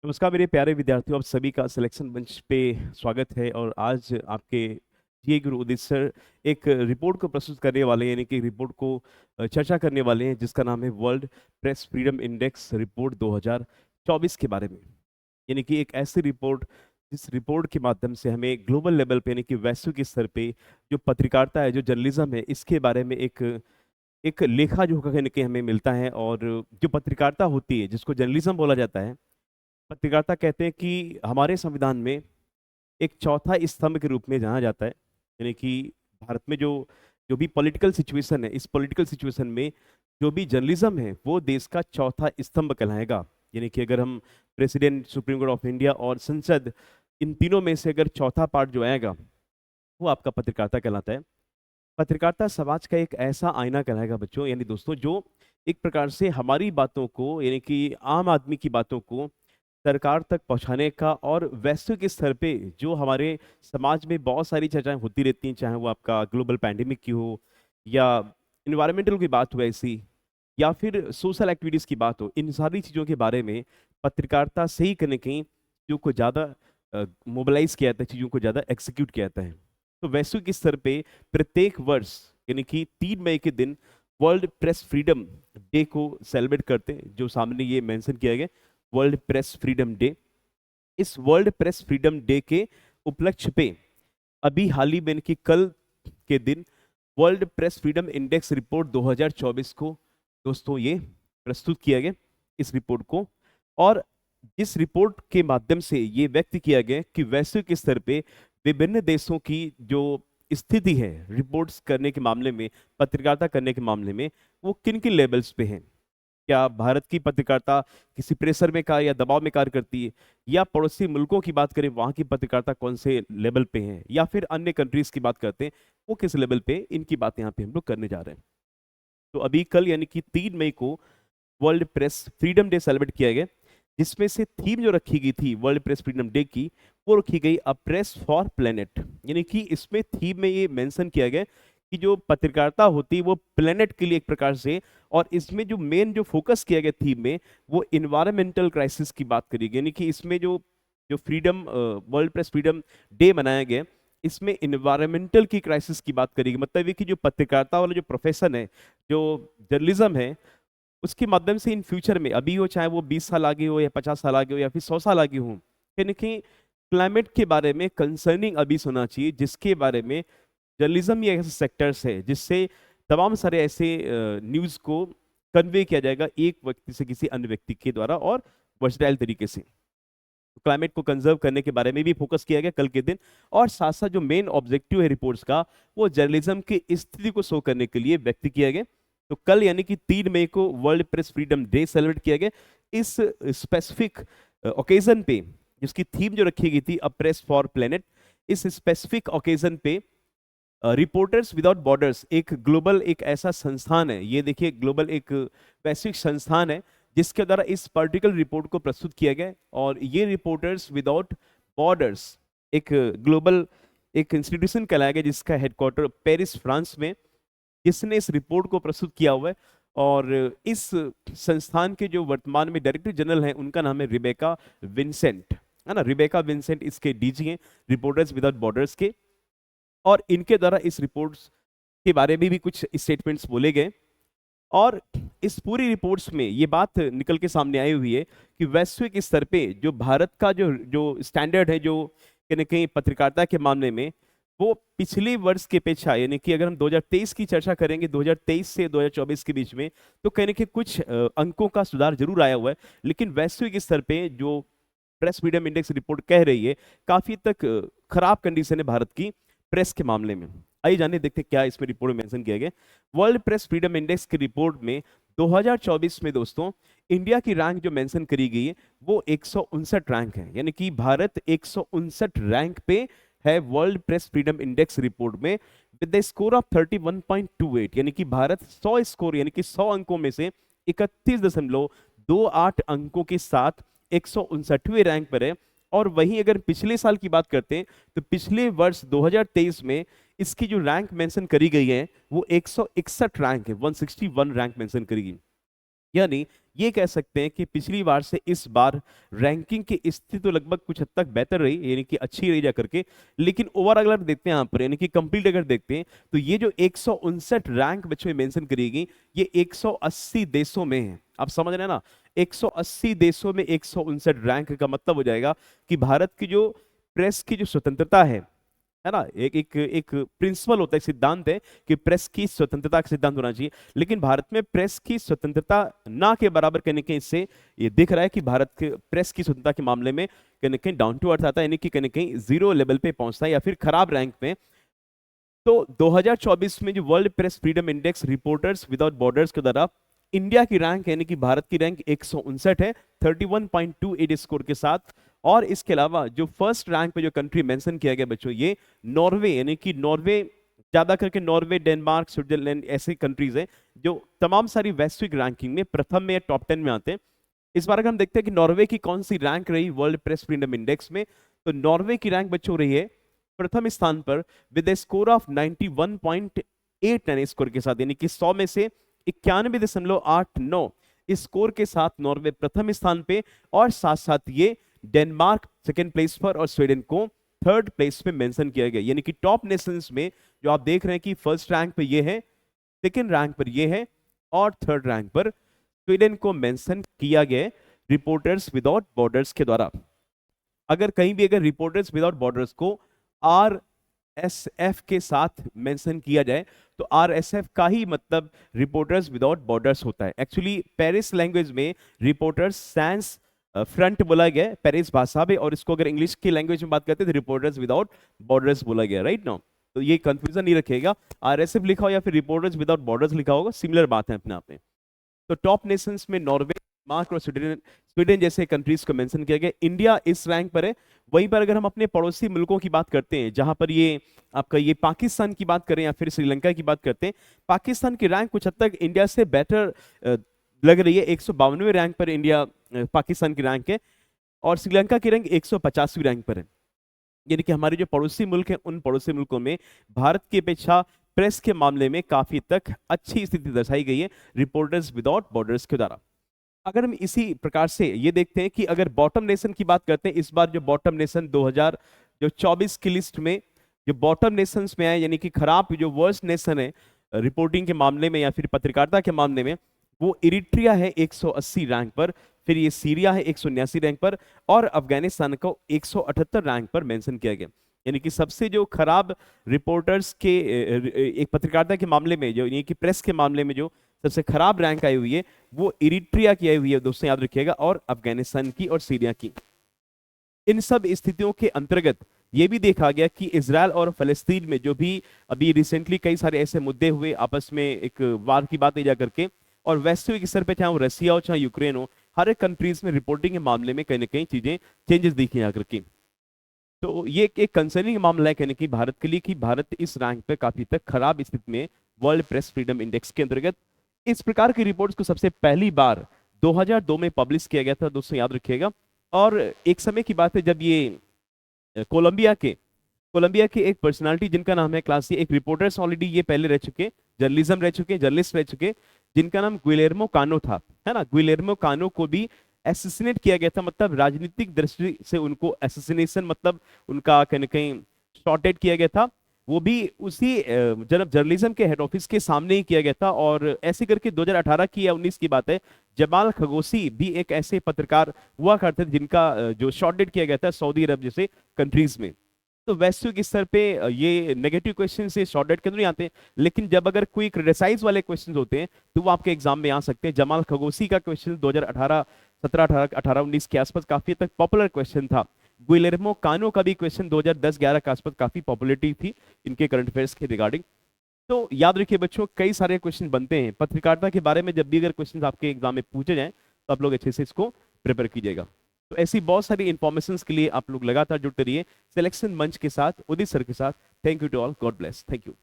नमस्कार मेरे प्यारे विद्यार्थियों, आप सभी का सिलेक्शन मंच पे स्वागत है। और आज आपके जी गुरु उदित सर एक रिपोर्ट को प्रस्तुत करने वाले हैं, यानी कि रिपोर्ट को चर्चा करने वाले हैं, जिसका नाम है world press freedom index report 2024 के बारे में। यानी कि एक ऐसी रिपोर्ट जिस रिपोर्ट के माध्यम से हमें ग्लोबल लेवल पे, यानी कि वैश्विक स्तर पे जो पत्रकारिता है, जो जर्नलिज्म है, इसके बारे में एक एक लेखा जोखा कहने के हमें मिलता है। और जो पत्रकारिता होती है, जिसको जर्नलिज्म बोला जाता है, पत्रकारिता कहते हैं कि हमारे संविधान में एक चौथा स्तंभ के रूप में जाना जाता है। यानी कि भारत में जो जो भी पॉलिटिकल सिचुएशन है, इस पॉलिटिकल सिचुएशन में जो भी जर्नलिज्म है वो देश का चौथा स्तंभ कहलाएगा। यानी कि अगर हम president, supreme court of India और संसद, इन तीनों में से अगर चौथा पार्ट जो आएगा वो आपका पत्रकारिता कहलाता है। पत्रकारिता समाज का एक ऐसा आईना कहलाएगा बच्चों, यानी दोस्तों, जो एक प्रकार से हमारी बातों को, यानी कि आम आदमी की बातों को सरकार तक पहुंचाने का, और वैश्विक स्तर पे जो हमारे समाज में बहुत सारी चर्चाएं होती रहती हैं, चाहे वो आपका ग्लोबल पैंडेमिक की हो, या इन्वायरमेंटल की बात हो ऐसी, या फिर सोशल एक्टिविटीज की बात हो, इन सारी चीज़ों के बारे में पत्रकारिता से ही कहीं न कहीं चीज़ों को ज़्यादा मोबिलाइज किया जाता है, चीज़ों को ज़्यादा एक्सिक्यूट किया जाता है। तो वैश्विक स्तर पे प्रत्येक वर्ष, यानी कि 3 मई के दिन वर्ल्ड प्रेस फ्रीडम डे को सेलिब्रेट करते हैं, जो सामने ये मेंशन किया गया, वर्ल्ड प्रेस फ्रीडम डे। इस वर्ल्ड प्रेस फ्रीडम डे के उपलक्ष्य पे अभी हाल ही में, यानी कि कल के दिन, world press freedom index report 2024 को दोस्तों ये प्रस्तुत किया गया, इस रिपोर्ट को। और इस रिपोर्ट के माध्यम से ये व्यक्त किया गया कि वैश्विक स्तर पे विभिन्न देशों की जो स्थिति है रिपोर्ट्स करने के मामले में, पत्रकारिता करने के मामले में, वो किन किन लेवल्स पे हैं। क्या भारत की पत्रकारिता किसी प्रेशर में कार्य या दबाव में कार्य करती है, या पड़ोसी मुल्कों की बात करें, वहां की पत्रकारिता कौन से लेवल पे है, या फिर अन्य कंट्रीज की बात करते हैं, वो किस लेवल पे, इनकी बातें यहाँ पे हम लोग करने जा रहे हैं। तो अभी कल, यानी कि 3 मई को world press freedom day celebrate किया गया, जिसमें से थीम जो रखी गई थी वर्ल्ड प्रेस फ्रीडम डे की, वो रखी गई अ प्रेस फॉर प्लेनेट। यानी कि इसमें थीम में ये मेंशन किया गया कि जो पत्रकारिता होती है वो प्लेनेट के लिए एक प्रकार से, और इसमें जो मेन जो फोकस किया गया थीम में, वो इन्वायरमेंटल क्राइसिस की बात करी गई। यानी कि इसमें जो जो freedom world press freedom day मनाया गया, इसमें इन्वायरमेंटल की क्राइसिस की बात करी गई। मतलब ये कि जो पत्रकारिता वाला जो प्रोफेशन है, जो जर्नलिज्म है, उसके माध्यम से इन फ्यूचर में, अभी हो चाहे वो 20 साल आगे हो, या 50 साल आगे हो, या फिर 100 साल आगे हो, कहीं ना कहीं क्लाइमेट के बारे में कंसर्निंग अभी सुना चाहिए, जिसके बारे में जर्नलिज्म ये ऐसे सेक्टर्स है जिससे तमाम सारे ऐसे न्यूज़ को कन्वे किया जाएगा एक व्यक्ति से किसी अन्य व्यक्ति के द्वारा, और वर्सटाइल तरीके से। क्लाइमेट को कंजर्व करने के बारे में भी फोकस किया गया कल के दिन। और साथ साथ जो मेन ऑब्जेक्टिव है रिपोर्ट्स का, वो जर्नलिज्म की स्थिति को शो करने के लिए व्यक्त किया गया। तो कल, यानी कि 3 मई को world press freedom day celebrate किया गया। इस स्पेसिफिक ओकेजन पे, जिसकी थीम जो रखी गई थी अ प्रेस फॉर प्लेनेट, इस स्पेसिफिक ओकेजन पे रिपोर्टर्स विदाउट बॉर्डर्स, एक ग्लोबल, एक ऐसा संस्थान है, ये देखिए ग्लोबल एक वैश्विक संस्थान है, जिसके द्वारा इस पर्टिकुलर रिपोर्ट को प्रस्तुत किया गया। और ये रिपोर्टर्स विदाउट बॉर्डर्स एक ग्लोबल एक इंस्टीट्यूशन कहलाया गया, जिसका हेडक्वार्टर पेरिस फ्रांस में, जिसने इस रिपोर्ट को प्रस्तुत किया हुआ है। और इस संस्थान के जो वर्तमान में डायरेक्टर जनरल हैं, उनका नाम है रिबेका विंसेंट, है ना। रिबेका विंसेंट इसके डीजी हैं, रिपोर्टर्स विदाउट बॉर्डर्स के। और इनके द्वारा इस रिपोर्ट्स के बारे में भी कुछ स्टेटमेंट्स बोले गए। और इस पूरी रिपोर्ट्स में ये बात निकल के सामने आई हुई है कि वैश्विक स्तर पे जो भारत का जो जो स्टैंडर्ड है, जो कहीं न कहीं पत्रकारिता के मामले में, वो पिछले वर्ष की अपेक्षा, यानी कि अगर हम 2023 की चर्चा करेंगे, 2023 से 2024 के बीच में, तो कहीं न कहीं कुछ अंकों का सुधार जरूर आया हुआ है। लेकिन वैश्विक स्तर पे जो प्रेस फ्रीडम इंडेक्स रिपोर्ट कह रही है, काफी तक खराब कंडीशन है भारत की प्रेस के मामले में। आइए जाने देखते क्या इसमें रिपोर्ट में मेंशन किया गया। वर्ल्ड प्रेस फ्रीडम इंडेक्स की रिपोर्ट में 2024 में दोस्तों, इंडिया की रैंक जो मेंशन करी गई है, वो 159 रैंक है। यानी कि भारत 159 रैंक पे है world press freedom index report में, विद द स्कोर ऑफ 31.28। यानी कि भारत 100 स्कोर, यानी कि 100 अंकों में से 31.28 अंकों के साथ 159वें रैंक पर है। और वहीं अगर पिछले साल की बात करते हैं, तो पिछले वर्ष 2023 में इसकी जो रैंक मेंशन करी गई है, वो 161 रैंक है, 161 रैंक मेंशन करी गई। यानी ये कह सकते हैं कि पिछली बार से इस बार रैंकिंग की स्थिति तो लगभग कुछ हद तक बेहतर रही, यानी कि अच्छी रही जाकर के। लेकिन ओवरऑल अगर देखते हैं यहाँ पर, यानी कि कंप्लीट अगर देखते हैं, तो ये जो 159 रैंक बच्चों में मेंशन करी गई, ये 180 देशों में है। आप समझ रहे हैं ना, 180 देशों में 159 रैंक का मतलब हो जाएगा कि भारत की जो प्रेस की जो स्वतंत्रता है ना, एक एक एक प्रिंसिपल होता है, सिद्धांत है कि प्रेस की स्वतंत्रता का सिद्धांत होना चाहिए। लेकिन भारत में प्रेस की स्वतंत्रता ना के बराबर कहने के इससे ये दिख रहा है कि भारत के प्रेस की स्वतंत्रता के मामले में कहीं ना कहीं डाउन टू अर्थ आता है, यानी कि कहीं ना कहीं जीरो लेवल पे पहुंचता है या फिर खराब रैंक में। तो 2024 में जो world press freedom index reporters without borders के द्वारा इंडिया की रैंक यानी कि भारत की रैंक 159 है 31.28 स्कोर के साथ। और इसके अलावा जो फर्स्ट रैंक पे जो कंट्री मेंशन किया गया बच्चों, ये नॉर्वे, यानी कि नॉर्वे, ज्यादा करके नॉर्वे, डेनमार्क, स्विट्जरलैंड ऐसे कंट्रीज हैं जो तमाम सारी वैश्विक रैंकिंग में प्रथम में या टॉप 10 में आते हैं। इस बार अगर हम देखते हैं कि नॉर्वे की कौन सी रैंक रही वर्ल्ड प्रेस फ्रीडम इंडेक्स में, तो नॉर्वे की रैंक बच्चों रही है प्रथम स्थान पर with A score of 91.89 score के साथ, यानी कि 100 में से 91.89 इस स्कोर के साथ नॉर्वे प्रथम स्थान पे। और साथ साथ ये डेनमार्क सेकेंड प्लेस पर और स्वीडन को थर्ड प्लेस पे मेंशन किया गया, यानी कि टॉप नेशंस में जो आप देख रहे हैं कि फर्स्ट रैंक पे ये है, सेकेंड रैंक पर ये है और थर्ड रैंक पर स्वीडन को मेंशन किया गया रिपोर्टर्स विदाउट बॉर्डर्स के द्वारा। अगर कहीं भी अगर रिपोर्टर्स विदाउट बॉर्डर्स को RSF के साथ मेंशन किया जाए, तो RSF का ही मतलब रिपोर्टर्स विदाउट बॉर्डर्स होता है। एक्चुअली पेरिस लैंग्वेज में रिपोर्टर्स सैंस फ्रंट बोला गया पेरिस भाषा में, और इसको अगर इंग्लिश की लैंग्वेज में बात करते हैं तो रिपोर्टर्स विदाउट बॉर्डर्स बोला गया, राइट नाउ। तो ये कंफ्यूजन नहीं रखेगा, RSF लिखा हो या फिर रिपोर्टर्स विदाउट बॉर्डर्स लिखा होगा, सिमिलर बात है अपने आप में। तो टॉप नेशंस में नॉर्वे, डेनमार्क और स्वीडन स्वीडन जैसे कंट्रीज को मेंशन किया गया। इंडिया इस रैंक पर है। वहीं पर अगर हम अपने पड़ोसी मुल्कों की बात करते हैं, जहां पर ये आपका ये पाकिस्तान की बात करें या फिर श्रीलंका की बात करते हैं, पाकिस्तान की रैंक कुछ हद तक इंडिया से बेटर लग रही है। 152वें रैंक पर इंडिया पाकिस्तान की रैंक है और श्रीलंका की रैंक 150वीं रैंक पर है। यानी कि हमारे जो पड़ोसी मुल्क हैं, उन पड़ोसी मुल्कों में भारत की अपेक्षा प्रेस के मामले में काफी तक अच्छी स्थिति दर्शाई गई है रिपोर्टर्स विदाउट बॉर्डर्स के द्वारा। अगर हम इसी प्रकार से ये देखते हैं कि अगर बॉटम नेशन की बात करते हैं, इस बार जो बॉटम नेशन 2024 की लिस्ट में जो बॉटम नेशंस में आए, यानी कि खराब जो वर्स्ट नेशन है रिपोर्टिंग के मामले में या फिर पत्रकारिता के मामले में, वो इरिट्रिया है 180 रैंक पर, फिर ये सीरिया है 179 रैंक पर और अफगानिस्तान को 178 रैंक पर मेंशन किया गया। यानी कि सबसे जो खराब रिपोर्टर्स के एक पत्रकारिता के मामले में, जो यानी कि प्रेस के मामले में जो सबसे खराब रैंक आई हुई है, वो इरिट्रिया की आई हुई है दोस्तों, याद रखिएगा, और अफगानिस्तान की और सीरिया की। इन सब स्थितियों के अंतर्गत ये भी देखा गया कि इजराइल और फलस्तीन में जो भी अभी रिसेंटली कई सारे ऐसे मुद्दे हुए, आपस में एक वार की बात ले जा करके, और वैश्विक स्तर पे चाहे वो रसिया हो चाहे यूक्रेन हो, हर एक कंट्रीज में रिपोर्टिंग के मामले में कहीं ना कहीं चीजें चेंजेस दिखी जा करके। तो ये एक कंसर्निंग मामला है कहने की भारत के लिए कि भारत इस रैंक पे काफी तक खराब स्थिति में वर्ल्ड प्रेस फ्रीडम इंडेक्स के अंतर्गत। इस प्रकार की रिपोर्ट्स को सबसे पहली बार 2002 में पब्लिश किया गया था दोस्तों, याद रखिएगा। और एक समय की बात है जब ये कोलंबिया के एक पर्सनालिटी जिनका नाम है क्लासी, एक रिपोर्टर्स ऑलरेडी ये पहले रह चुके, जर्नलिज्म रह चुके, जर्नलिस्ट रह चुके, जिनका नाम गुइलेर्मो कानो था, है ना। गुइलेर्मो कानो को भी एसिसिनेट किया गया था, मतलब राजनीतिक दृष्टि से उनको एसिसिनेशन, मतलब उनका कहीं कहीं शॉर्टेड किया गया था। वो भी उसी जर्नलिज्म के हेड ऑफिस के सामने ही किया गया था। और ऐसे करके 2018 की या 19 की बात है, जमाल खगोसी भी एक ऐसे पत्रकार हुआ करते थे जिनका जो शॉर्टेड किया गया था सऊदी अरब जैसे कंट्रीज में। तो वैश्विक स्तर पे ये नेगेटिव क्वेश्चन से शॉर्टेड के अंदर नहीं आते, लेकिन जब अगर कोई क्रिटिसाइज वाले क्वेश्चन होते हैं तो वो आपके एग्जाम में आ सकते हैं। जमाल खगोसी का क्वेश्चन 2018 17 18 18 19 के आसपास काफी तक पॉपुलर क्वेश्चन था। गुइलेर्मो कानो का भी क्वेश्चन 2010-11 के आसपास काफी पॉपुलरिटी थी इनके करंट अफेयर्स के रिगार्डिंग। तो याद रखिए बच्चों, कई सारे क्वेश्चन बनते हैं पत्रकारिता के बारे में। जब भी अगर क्वेश्चन आपके एग्जाम में पूछे जाएं तो आप लोग अच्छे से इसको प्रिपेयर कीजिएगा। तो ऐसी बहुत सारी इंफॉर्मेशन के लिए आप लोग लगातार जुड़ते रहिए सिलेक्शन मंच के साथ, उदित सर के साथ। Thank you to all, God bless, thank you.